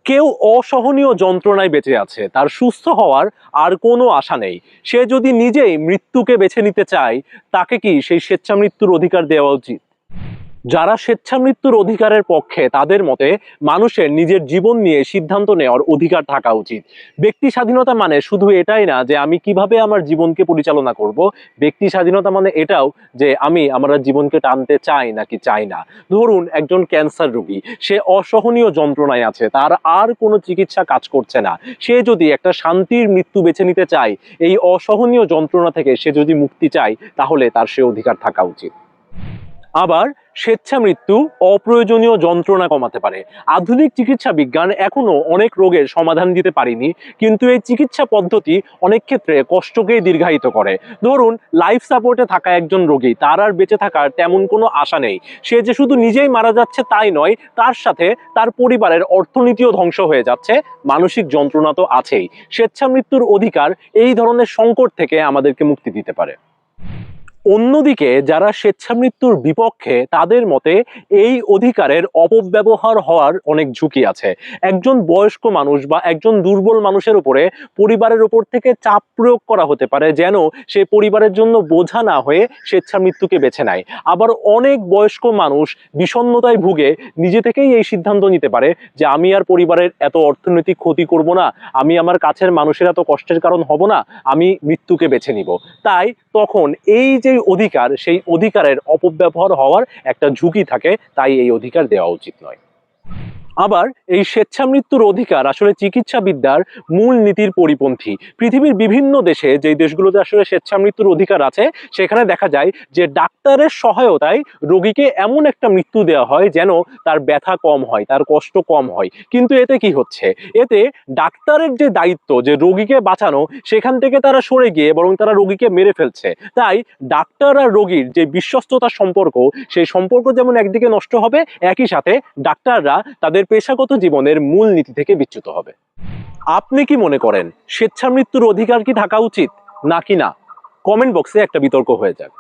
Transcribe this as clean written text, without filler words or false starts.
কেউ অসহনীয় যন্ত্রণায় বেঁচে আছে, তার সুস্থ হওয়ার আর কোনো আশা নেই। সে যদি নিজেই মৃত্যুকে বেছে নিতে চায়, তাকে কি সেই স্বেচ্ছা মৃত্যুর অধিকার দেওয়া উচিত? যারা স্বেচ্ছা মৃত্যুর অধিকারের পক্ষে, তাদের মতে মানুষের নিজের জীবন নিয়ে সিদ্ধান্ত নেওয়ার অধিকার থাকা উচিত। ব্যক্তি স্বাধীনতা মানে শুধু এটাই না যে আমি কিভাবে আমার জীবনকে পরিচালনা করব। ব্যক্তি স্বাধীনতা মানে এটাও যে আমি আমার জীবনকে টানতে চাই নাকি চাই না। ধরুন একজন ক্যান্সার রোগী, সে অসহনীয় যন্ত্রণায় আছে, তার আর কোনো চিকিৎসা কাজ করছে না। সে যদি একটা শান্তির মৃত্যু বেছে নিতে চায়, এই অসহনীয় যন্ত্রণা থেকে সে যদি মুক্তি চায়, তাহলে তার সে অধিকার থাকা উচিত। আবার স্বেচ্ছা মৃত্যু অপ্রয়োজনীয় যন্ত্রণা কমাতে পারে। আধুনিক চিকিৎসা বিজ্ঞান এখনো অনেক রোগের সমাধান দিতে পারেনি, কিন্তু এই চিকিৎসা পদ্ধতি অনেক ক্ষেত্রে কষ্টকেই দীর্ঘায়িত করে। ধরুন লাইফ সাপোর্টে থাকা একজন রোগী, তার আর বেঁচে থাকার তেমন কোনো আশা নেই। সে যে শুধু নিজেই মারা যাচ্ছে তাই নয়, তার সাথে তার পরিবারের অর্থনীতিও ধ্বংস হয়ে যাচ্ছে, মানসিক যন্ত্রণা তো আছেই। স্বেচ্ছা মৃত্যুর অধিকার এই ধরনের সংকট থেকে আমাদেরকে মুক্তি দিতে পারে। অন্যদিকে যারা স্বেচ্ছা মৃত্যুর বিপক্ষে, তাদের মতে এই অধিকারের অপব্যবহার হওয়ার অনেক ঝুঁকি আছে। একজন বয়স্ক মানুষ বা একজন দুর্বল মানুষের উপরে পরিবারের উপর থেকে চাপ প্রয়োগ করা হতে পারে, যেন সে পরিবারের জন্য বোঝা না হয়ে স্বেচ্ছা মৃত্যুকে বেছে নেয়। আবার অনেক বয়স্ক মানুষ বিষণ্ণতায় ভুগে নিজে থেকেই এই সিদ্ধান্ত নিতে পারে যে আমি আর পরিবারের এত অর্থনৈতিক ক্ষতি করব না, আমি আমার কাছের মানুষের এত কষ্টের কারণ হব না, আমি মৃত্যুকে বেছে নিব। তাই তখন এই যে অধিকার, সেই অধিকারের অপব্যবহার হওয়ার একটা ঝুঁকি থাকে, তাই এই অধিকার দেওয়া উচিত নয়। আবার এই স্বেচ্ছা মৃত্যুর অধিকার আসলে চিকিৎসা বিদ্যার মূল নীতির পরিপন্থী। পৃথিবীর বিভিন্ন দেশে, যেই দেশগুলোতে আসলে স্বেচ্ছা মৃত্যুর অধিকার আছে, সেখানে দেখা যায় যে ডাক্তারের সহায়তায় রোগীকে এমন একটা মৃত্যু দেওয়া হয় যেন তার ব্যথা কম হয়, তার কষ্ট কম হয়। কিন্তু এতে কি হচ্ছে? এতে ডাক্তারের যে দায়িত্ব যে রোগীকে বাঁচানো, সেখান থেকে তারা সরে গিয়ে বরং তারা রোগীকে মেরে ফেলছে। তাই ডাক্তার আর রোগীর যে বিশ্বস্ততার সম্পর্ক, সেই সম্পর্ক যেমন একদিকে নষ্ট হবে, একই সাথে ডাক্তাররা তাদের পেশাগত জীবনের মূল নীতি থেকে বিচ্যুত হবে। আপনি কি মনে করেন স্বেচ্ছা মৃত্যুর অধিকার কি থাকা উচিত নাকি না? কমেন্ট বক্সে একটা বিতর্ক হয়ে যাক।